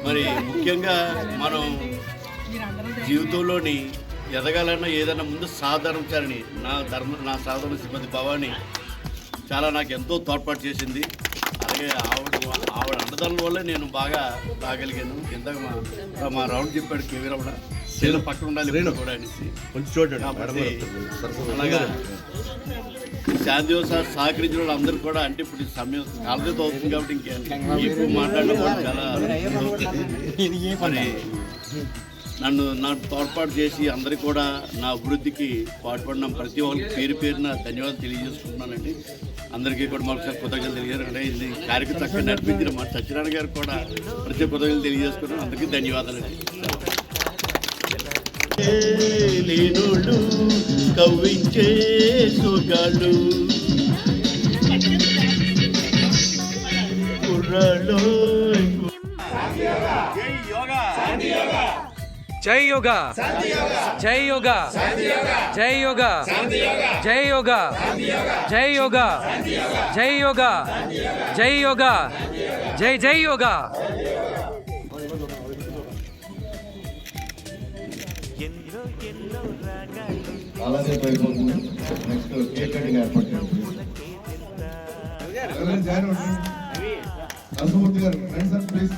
మరి ముఖ్యంగా మనం జీవితంలోని ఎదగాలన్నా ఏదైనా ముందు సాధారించాలని నా సాధారణ శ్రీమతి భవాని చాలా నాకు ఎంతో తోడ్పాటు చేసింది. అలాగే ఆవిడ అండదండల వల్లే నేను బాగా రాగలిగాను. ఇందాక మా రౌండ్ చెప్పాడు కేవీ రమణ సేలు పక్కన ఉండాలి కూడా అనేసి కొంచెం చూడండి. అలాగా శాంతివ సార్ సహకరించిన వాళ్ళు అందరూ కూడా, అంటే ఇప్పుడు సమయం కాలతో అవుతుంది కాబట్టి ఇంకేం మాట్లాడడం కూడా చాలా మరి నన్ను తోడ్పాటు చేసి అందరికీ కూడా నా అభివృద్ధికి పాటుపడిన ప్రతి ఒక్కరికి పేరు పేరున ధన్యవాదాలు తెలియజేసుకుంటున్నానండి. అందరికీ కూడా మరొకసారి కృతజ్ఞతలు తెలియజేయాలంటే ఇది కార్యక్రమం చక్కగా నడిపించిన మా సత్యనారాయణ గారికి కూడా ప్రతి కృతజ్ఞతలు తెలియజేసుకున్నాను. అందరికీ ధన్యవాదాలండి. కవ్వించే సుగాలు కుర్రలో జై యోగా, జై యోగా, జై యోగా, జై యోగా, జై యోగా, జై యోగా, జై యోగా, జై జై యోగా. చాలాసేపు అయిపోతుంది. నెక్స్ట్ కేక్ కటింగ్ ఏర్పాటు చేయండి. నరసింహమూర్తి గారు రండి సార్ ప్లీజ్.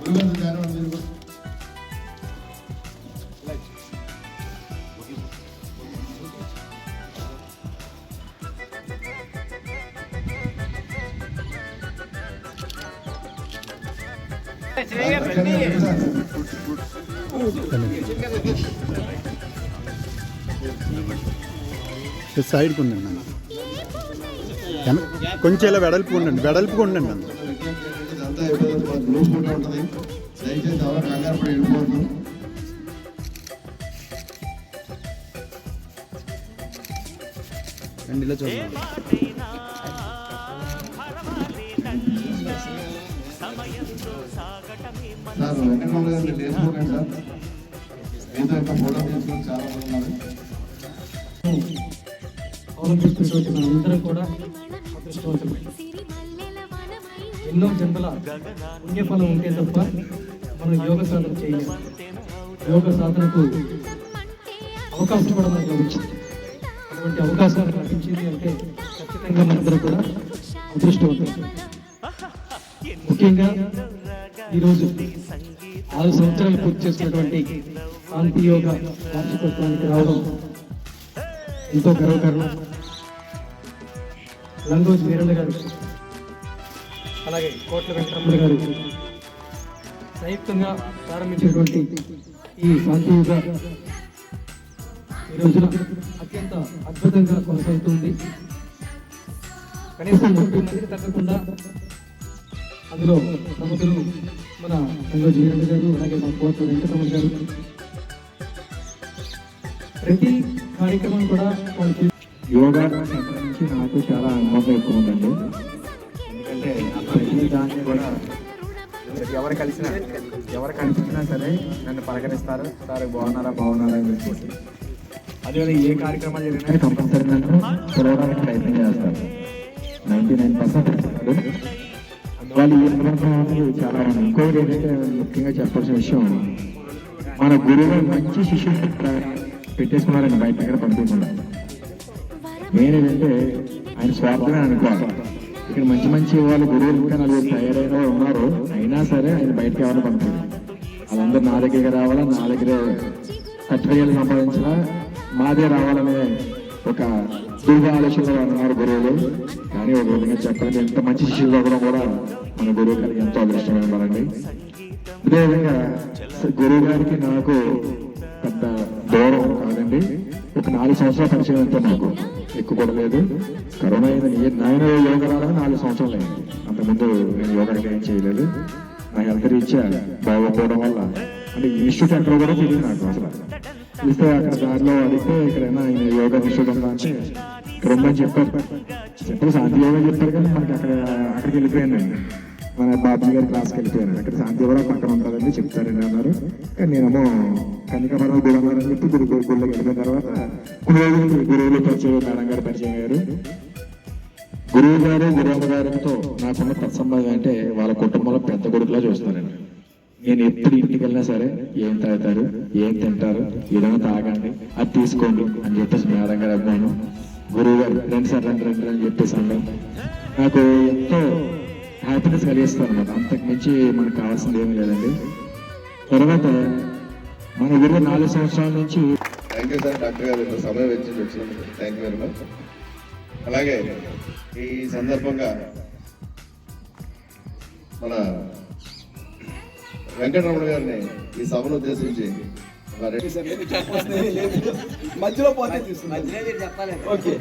గురుగారు జాయిన్ అవ్వండి. సైడ్కి ఉండండి కొంచెం ఇలా వెడల్పుగా ఉండండి, వెడల్పుగా ఉండండి. ఇదంతా గ్రూప్ ఫోటో ఉంటుంది. దయచేసి ఎవరు కంగారు పడి వెళ్ళిపోవద్దు. ఇలా చూడండి. సార్ వెంకటరామ గారిని లేచిపోకండి సార్. మీతో యొక్క ఫోటో తీసుకొని చాలా మంది ఉన్నారు. అందరూ కూడా అదృష్టవంతులు. ఎన్నో జన్మల పుణ్యఫలం ఉంటే తప్ప మనం యోగ సాధన చేయలేము. యోగ సాధనకు అవకాశం కూడా మనకు లభించింది. అటువంటి అవకాశాలు లభించింది అంటే ఖచ్చితంగా మనందరూ కూడా అదృష్టవంతులు. ముఖ్యంగా ఈరోజు 6 సంవత్సరాలు పూర్తి చేసినటువంటి శాంతి యోగ వార్షికోత్సవానికి రావడం ఎంతో గర్వకారణం. లంగోజ్ వీరన్న గారు అలాగే కోట్ల వెంకటరమణ గారు సంయుక్తంగా ప్రారంభించినటువంటి ఈ శాంతి యోగ ఈ రోజున అత్యంత అద్భుతంగా కొనసాగుతుంది. కనీసం 30 మందికి తగ్గకుండా అందులో ప్రముఖులు మన లంగోజ్ వీరన్న గారు అలాగే మా కోట్ల వెంకటరమణ గారు ప్రతి కార్యక్రమం కూడా యోగా సంబంధించి నాకు చాలా అనుభవం ఎక్కువ ఉందండి. ఎందుకంటే ప్రతి దాన్ని కూడా ఎవరు కనిపించినా సరే నన్ను పలకరిస్తారు, సార్ బాగున్నారా అని చెప్పేసి. అదేవిధంగా ఏ కార్యక్రమాలు జరిగినా కంపల్సరీ నన్ను పిలవడానికి ప్రయత్నం చేస్తారు. 99% అందువల్ల ఈ అనుభవం చాలా ఉంది. ఇంకొకటి ఏంటంటే ముఖ్యంగా చెప్పాల్సిన విషయం, మన గురువు మంచి శిష్యులు పెట్టేసుకున్నారండి బయట దగ్గర పంపించకుండా. నేనేంటంటే ఆయన స్వార్థంగా అనుకోవాలి. ఇక్కడ మంచి వాళ్ళు గురువులు ఇంకా 4 తయారైన ఉన్నారు, అయినా సరే ఆయన బయటకు ఎవరు పంపించారు. వాళ్ళందరూ నా దగ్గరికి రావాలా, నా దగ్గర కట్టడియాలు సంపాదించాలా, మాదే రావాలనే ఒక దూర ఆలోచనలో ఉన్నారు గురువులు. కానీ ఒక విధంగా చెప్పాలంటే ఎంత మంచి శిష్యులు అవ్వడం కూడా మన గురువు గారికి ఎంతో అదృష్టమైన వాళ్ళండి. అదేవిధంగా గురువు గారికి నాకు పెద్ద దూరం కాదండి, ఒక 4 సంవత్సరాల పరిచయం అంతా నాకు, ఎక్కువ కూడా లేదు. కరోనా నేను యోగా రావడానికి 4 సంవత్సరాలు అయింది. అంతకుముందు నేను యోగాకి ఏం చేయలేదు. నా హెల్త్ రీత్యా బాగోకపోవడం వల్ల అంటే ఇన్స్టిట్యూట్ ఎక్కడ కూడా తెలియదు నాకు. అసలు తెలిస్తే అక్కడ దారిలో అడిగితే ఇక్కడైనా ఆయన యోగా ఇన్స్టిట్యూట్ ఉందా అంటే ఇక్కడ ఉందని చెప్పారు. చెప్పారు శాంతి యోగా చెప్పారు, కానీ మనకి అక్కడికి వెళ్ళిపోయాను నేను. మన బాబీ గారి క్లాస్కి వెళ్ళిపోయాను. అక్కడ శాంతి యోగా పక్కన ఉంటుందని చెప్తారని అన్నారు. కానీ నేనేమో కనికపరం గుడి అన్నారని చెప్పి గుడిలోకి వెళ్ళిపోయిన తర్వాత కొన్ని రోజులు గురువులు పరిచయం, మేడం గారు పరిచయం అయ్యారు. గురువు గారు గురువు గారితో నాకున్న తత్సంబంధం అంటే వాళ్ళ కుటుంబంలో పెద్ద కొడుకులా చూస్తానండి. నేను ఎప్పుడు ఇంటికి వెళ్ళినా సరే ఏం తాగుతారు, ఏం తింటారు, ఏదైనా తాగండి, అది తీసుకోండి అని చెప్పేసి మేడం గారు అభిమానం. గురువు గారు రండి సార్ రండి రండి అని చెప్పేసి అన్నాం. నాకు ఎంతో హ్యాపీనెస్ కలిగిస్తారు అనమాట. అంతకు మించి మనకు కావాల్సింది ఏమీ లేదండి. తర్వాత మన గురువు 4 సంవత్సరాల నుంచి థ్యాంక్ యూ సార్ డాక్టర్ గారు ఇంత సమయం వెచ్చించి వచ్చినందుకు థ్యాంక్ యూ వెరీ మచ్. అలాగే ఈ సందర్భంగా మన వెంకటరమణ గారిని ఈ సభను ఉద్దేశించి మధ్యలో పోతే చెప్పాలి. ఓకే,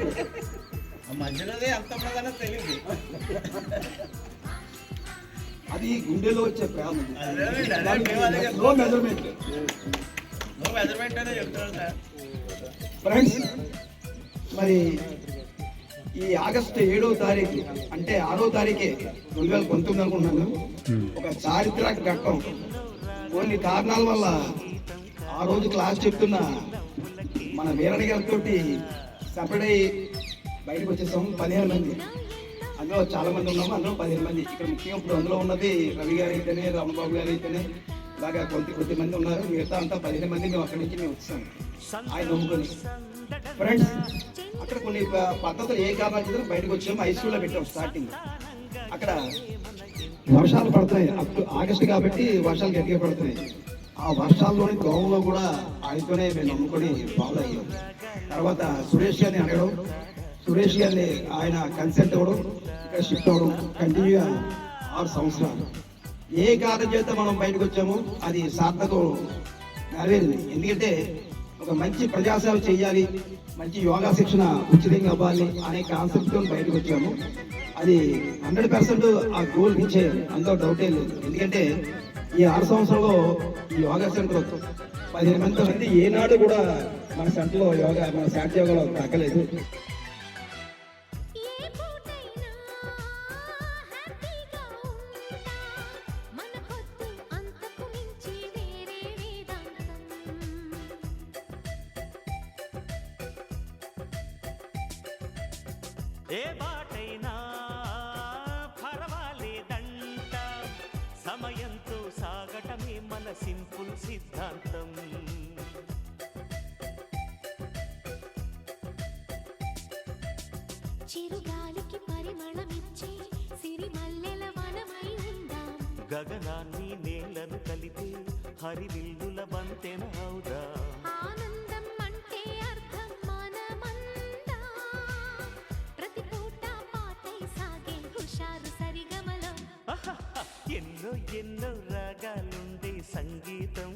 అది గుండెలో వచ్చే ప్రేమ. No measurement. ఫ్రెండ్స్, మరి ఈ ఆగస్టు 7వ తారీఖు అంటే 6వ తారీఖే 2019 అనుకుంటున్నాను. ఒక చారిత్రక ఘట్టం. కొన్ని కారణాల వల్ల ఆ రోజు క్లాస్ చెప్తున్న మన వీరణ గారితో సపరేట్ అయ్యి బయటకు వచ్చేసాం. 15 మంది, అందులో చాలా మంది ఉన్నాము. అందులో 15 మంది. ఇక్కడ ముఖ్యంగా ఇప్పుడు అందులో ఉన్నది రవి గారు అయితేనే, రమణబాబు గారు అయితేనే, ఇలాగా కొద్ది మంది ఉన్నారు. మిగతా అంతా 15 మంది మేము అక్కడి నుంచి మేము వచ్చాము ఆయన నమ్ముకొని. ఫ్రెండ్స్, అక్కడ కొన్ని పద్ధతులు ఏ కారణాలు చేసినా బయటకు వచ్చాము. హై స్కూల్లో పెట్టాం స్టార్టింగ్. అక్కడ వర్షాలు పడుతున్నాయి. అప్పుడు ఆగస్టు కాబట్టి వర్షాలు గట్టిగా పడుతున్నాయి. ఆ వర్షాల్లోని దోమలో కూడా ఆయనతోనే మేము నమ్ముకొని ఫాలో అయ్యాం. తర్వాత సురేష్ గారిని అడగడం, సురేష్ గారిని ఆయన కన్సల్ట్ అవ్వడం, ఇక్కడ షిఫ్ట్ అవ్వడం, కంటిన్యూగా 6 సంవత్సరాలు. ఏ కారణం చేత మనం బయటకు వచ్చామో అది సార్థకం నెరవేరింది. ఎందుకంటే ఒక మంచి ప్రజాసేవ చేయాలి, మంచి యోగా శిక్షణ ఉచితంగా అవ్వాలి అనే కాన్సెప్ట్తో బయటకు వచ్చాము. అది 100% ఆ గోల్ రీచ్ అయ్యారు, అందులో డౌటే లేదు. ఎందుకంటే ఈ 6 సంవత్సరంలో ఈ యోగా సెంటర్ 15 మంది ఏనాడు కూడా మన సెంటర్లో యోగా, మన శాంతి యోగాలో తగ్గలేదు. ఏ బాటైనా పర్వాలేదంట, సమయంతో సాగటమే మన సింపుల్ సిద్ధాంతం. చిరుగాలికి పరిమళమిచ్చే సిరిమల్లెల వనమై ఉందాం. గగనాన్ని నేలను కలిపే హరివిల్లుల బంతెన అవుదాం. ఆనందం అంటే అర్థం మనమందా. ప్రతి పూట పాటై సాగే హుషారు సరిగమలో ఎన్నో ఎన్నో రాగాలుండే సంగీతం